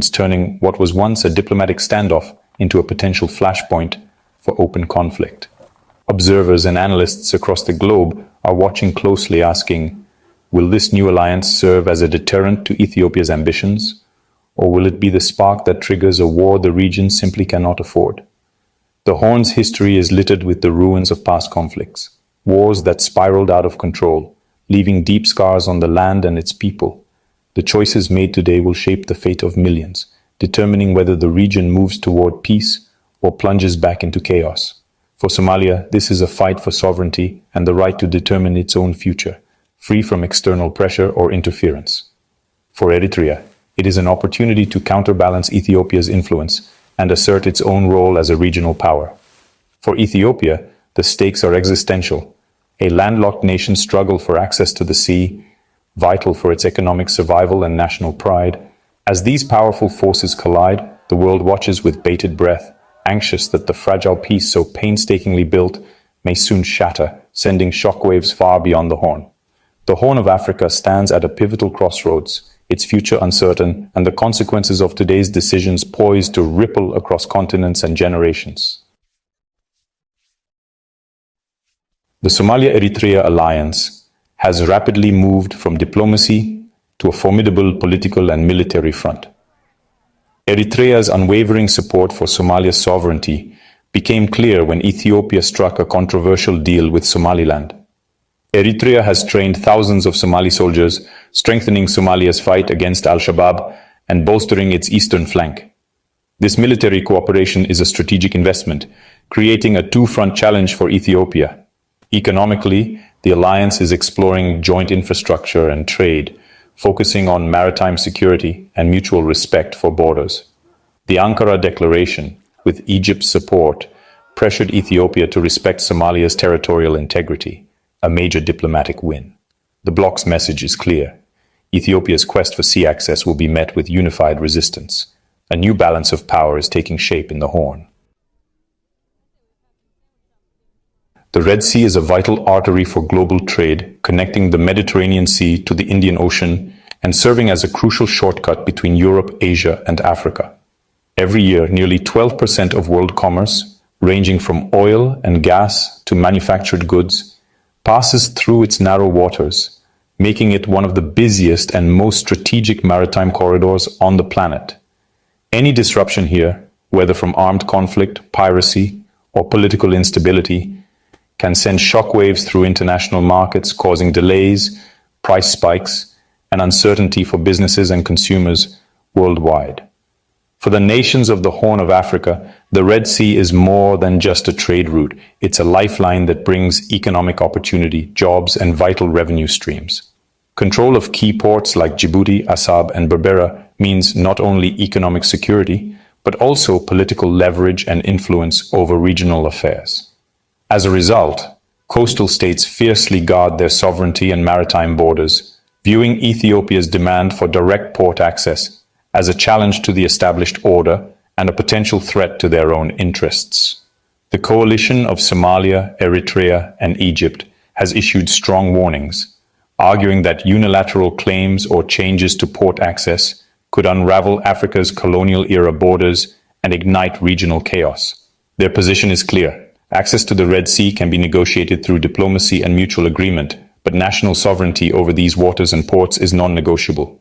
developments turning what was once a diplomatic standoff into a potential flashpoint for open conflict. Observers and analysts across the globe are watching closely, asking, will this new alliance serve as a deterrent to Ethiopia's ambitions, or will it be the spark that triggers a war the region simply cannot afford? The Horn's history is littered with the ruins of past conflicts, wars that spiraled out of control, leaving deep scars on the land and its people. The choices made today will shape the fate of millions, determining whether the region moves toward peace or plunges back into chaos. For Somalia, this is a fight for sovereignty and the right to determine its own future, free from external pressure or interference. For Eritrea, it is an opportunity to counterbalance Ethiopia's influence and assert its own role as a regional power. For Ethiopia, the stakes are existential. A landlocked nation's struggle for access to the sea, vital for its economic survival and national pride. As these powerful forces collide, the world watches with bated breath, anxious that the fragile peace so painstakingly built may soon shatter, sending shockwaves far beyond the Horn. The Horn of Africa stands at a pivotal crossroads, its future uncertain, and the consequences of today's decisions poised to ripple across continents and generations. The Somalia-Eritrea alliance has rapidly moved from diplomacy to a formidable political and military front. Eritrea's unwavering support for Somalia's sovereignty became clear when Ethiopia struck a controversial deal with Somaliland. Eritrea has trained thousands of Somali soldiers, strengthening Somalia's fight against Al-Shabaab and bolstering its eastern flank. This military cooperation is a strategic investment, creating a two-front challenge for Ethiopia. Economically, the alliance is exploring joint infrastructure and trade, focusing on maritime security and mutual respect for borders. The Ankara Declaration, with Egypt's support, pressured Ethiopia to respect Somalia's territorial integrity, a major diplomatic win. The bloc's message is clear. Ethiopia's quest for sea access will be met with unified resistance. A new balance of power is taking shape in the Horn. The Red Sea is a vital artery for global trade, connecting the Mediterranean Sea to the Indian Ocean and serving as a crucial shortcut between Europe, Asia, and Africa. Every year, nearly 12% of world commerce, ranging from oil and gas to manufactured goods, passes through its narrow waters, making it one of the busiest and most strategic maritime corridors on the planet. Any disruption here, whether from armed conflict, piracy, or political instability, can send shockwaves through international markets, causing delays, price spikes, and uncertainty for businesses and consumers worldwide. For the nations of the Horn of Africa, the Red Sea is more than just a trade route. It's a lifeline that brings economic opportunity, jobs, and vital revenue streams. Control of key ports like Djibouti, Assab, and Berbera means not only economic security, but also political leverage and influence over regional affairs. As a result, coastal states fiercely guard their sovereignty and maritime borders, viewing Ethiopia's demand for direct port access as a challenge to the established order and a potential threat to their own interests. The coalition of Somalia, Eritrea, and Egypt has issued strong warnings, arguing that unilateral claims or changes to port access could unravel Africa's colonial-era borders and ignite regional chaos. Their position is clear. Access to the Red Sea can be negotiated through diplomacy and mutual agreement, but national sovereignty over these waters and ports is non-negotiable.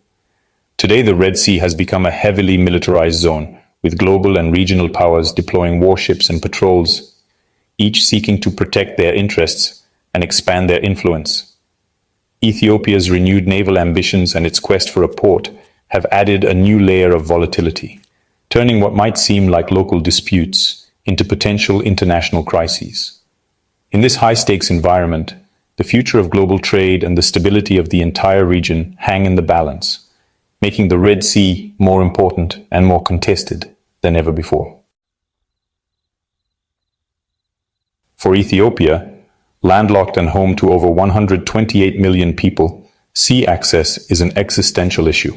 Today, the Red Sea has become a heavily militarized zone, with global and regional powers deploying warships and patrols, each seeking to protect their interests and expand their influence. Ethiopia's renewed naval ambitions and its quest for a port have added a new layer of volatility, turning what might seem like local disputes into potential international crises. In this high-stakes environment, the future of global trade and the stability of the entire region hang in the balance, making the Red Sea more important and more contested than ever before. For Ethiopia, landlocked and home to over 128 million people, sea access is an existential issue.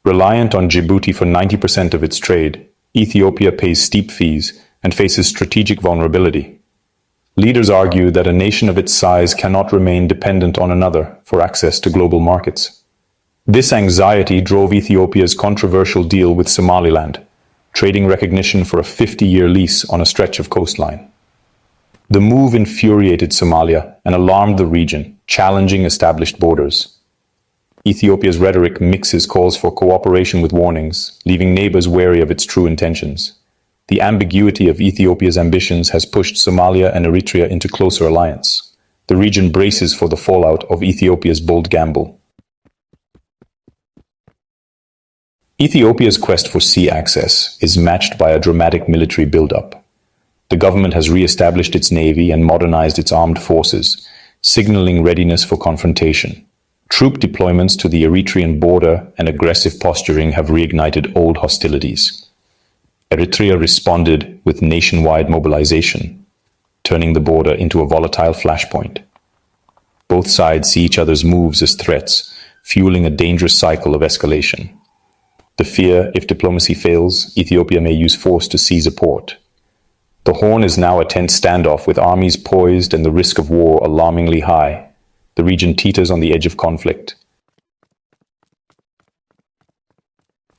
Reliant on Djibouti for 90% of its trade, Ethiopia pays steep fees and faces strategic vulnerability. Leaders argue that a nation of its size cannot remain dependent on another for access to global markets. This anxiety drove Ethiopia's controversial deal with Somaliland, trading recognition for a 50-year lease on a stretch of coastline. The move infuriated Somalia and alarmed the region, challenging established borders. Ethiopia's rhetoric mixes calls for cooperation with warnings, leaving neighbors wary of its true intentions. The ambiguity of Ethiopia's ambitions has pushed Somalia and Eritrea into closer alliance. The region braces for the fallout of Ethiopia's bold gamble. Ethiopia's quest for sea access is matched by a dramatic military buildup. The government has re-established its navy and modernized its armed forces, signaling readiness for confrontation. Troop deployments to the Eritrean border and aggressive posturing have reignited old hostilities. Eritrea responded with nationwide mobilization, turning the border into a volatile flashpoint. Both sides see each other's moves as threats, fueling a dangerous cycle of escalation. The fear, if diplomacy fails, Ethiopia may use force to seize a port. The Horn is now a tense standoff with armies poised and the risk of war alarmingly high. The region teeters on the edge of conflict.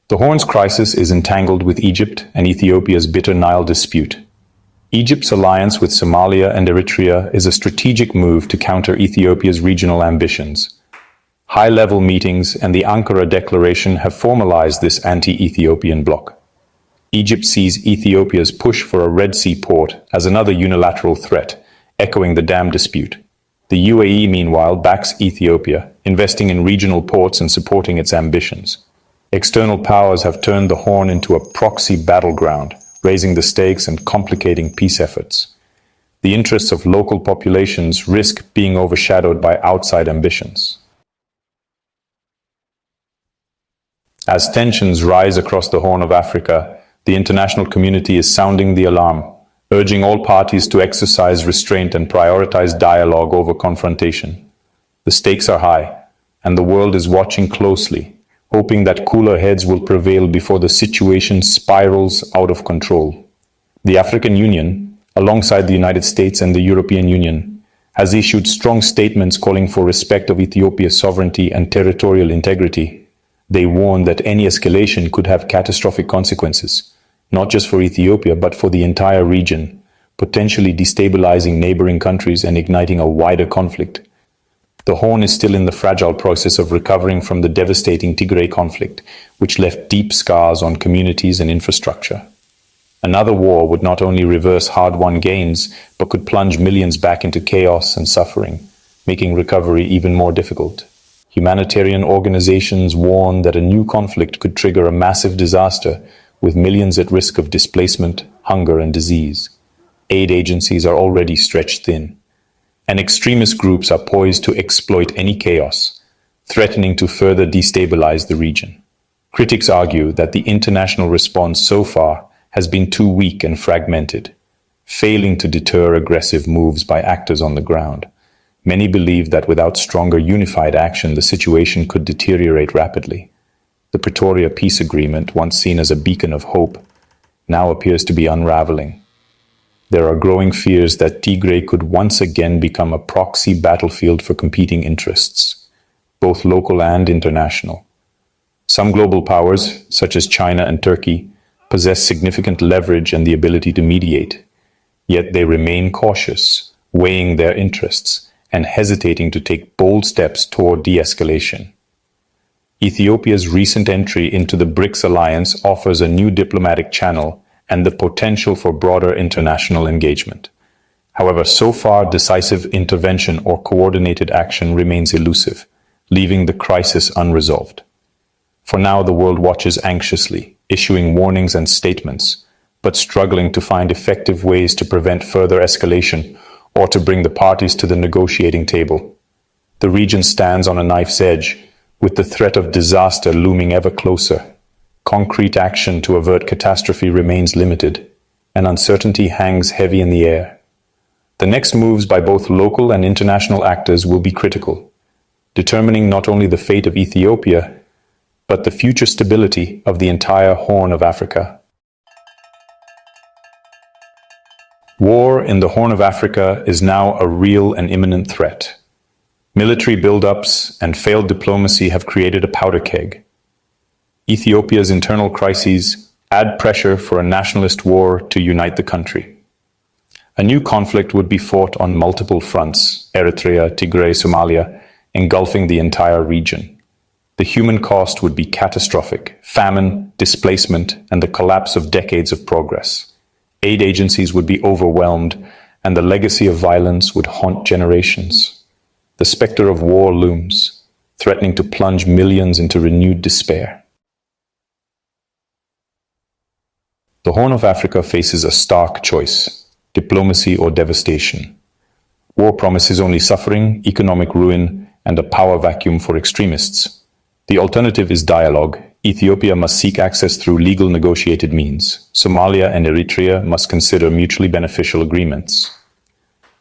The Horn's crisis is entangled with Egypt and Ethiopia's bitter Nile dispute. Egypt's alliance with Somalia and Eritrea is a strategic move to counter Ethiopia's regional ambitions. High-level meetings and the Ankara Declaration have formalized this anti-Ethiopian bloc. Egypt sees Ethiopia's push for a Red Sea port as another unilateral threat, echoing the dam dispute. The UAE, meanwhile, backs Ethiopia, investing in regional ports and supporting its ambitions. External powers have turned the Horn into a proxy battleground, raising the stakes and complicating peace efforts. The interests of local populations risk being overshadowed by outside ambitions. As tensions rise across the Horn of Africa, the international community is sounding the alarm, urging all parties to exercise restraint and prioritize dialogue over confrontation. The stakes are high, and the world is watching closely, hoping that cooler heads will prevail before the situation spirals out of control. The African Union, alongside the United States and the European Union, has issued strong statements calling for respect of Ethiopia's sovereignty and territorial integrity. They warn that any escalation could have catastrophic consequences, not just for Ethiopia but for the entire region, potentially destabilizing neighboring countries and igniting a wider conflict. The Horn is still in the fragile process of recovering from the devastating Tigray conflict, which left deep scars on communities and infrastructure. Another war would not only reverse hard-won gains, but could plunge millions back into chaos and suffering, making recovery even more difficult. Humanitarian organizations warn that a new conflict could trigger a massive disaster, with millions at risk of displacement, hunger, and disease. Aid agencies are already stretched thin, and extremist groups are poised to exploit any chaos, threatening to further destabilize the region. Critics argue that the international response so far has been too weak and fragmented, failing to deter aggressive moves by actors on the ground. Many believe that without stronger unified action, the situation could deteriorate rapidly. The Pretoria peace agreement, once seen as a beacon of hope, now appears to be unraveling. There are growing fears that Tigray could once again become a proxy battlefield for competing interests, both local and international. Some global powers, such as China and Turkey, possess significant leverage and the ability to mediate, yet they remain cautious, weighing their interests and hesitating to take bold steps toward de-escalation. Ethiopia's recent entry into the BRICS alliance offers a new diplomatic channel and the potential for broader international engagement. However, so far, decisive intervention or coordinated action remains elusive, leaving the crisis unresolved. For now, the world watches anxiously, issuing warnings and statements, but struggling to find effective ways to prevent further escalation or to bring the parties to the negotiating table. The region stands on a knife's edge, with the threat of disaster looming ever closer. Concrete action to avert catastrophe remains limited, and uncertainty hangs heavy in the air. The next moves by both local and international actors will be critical, determining not only the fate of Ethiopia, but the future stability of the entire Horn of Africa. War in the Horn of Africa is now a real and imminent threat. Military buildups and failed diplomacy have created a powder keg. Ethiopia's internal crises add pressure for a nationalist war to unite the country. A new conflict would be fought on multiple fronts, Eritrea, Tigray, Somalia, engulfing the entire region. The human cost would be catastrophic: famine, displacement, and the collapse of decades of progress. Aid agencies would be overwhelmed, and the legacy of violence would haunt generations. The specter of war looms, threatening to plunge millions into renewed despair. The Horn of Africa faces a stark choice: diplomacy or devastation. War promises only suffering, economic ruin, and a power vacuum for extremists. The alternative is dialogue. Ethiopia must seek access through legal negotiated means. Somalia and Eritrea must consider mutually beneficial agreements.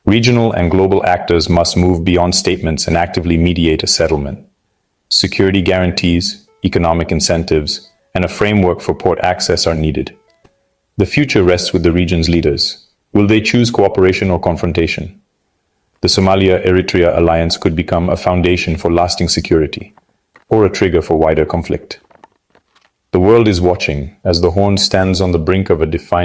Regional and global actors must move beyond statements and actively mediate a settlement. Security guarantees, economic incentives, and a framework for port access are needed. The future rests with the region's leaders. Will they choose cooperation or confrontation? The Somalia-Eritrea alliance could become a foundation for lasting security, or a trigger for wider conflict. The world is watching as the Horn stands on the brink of a defining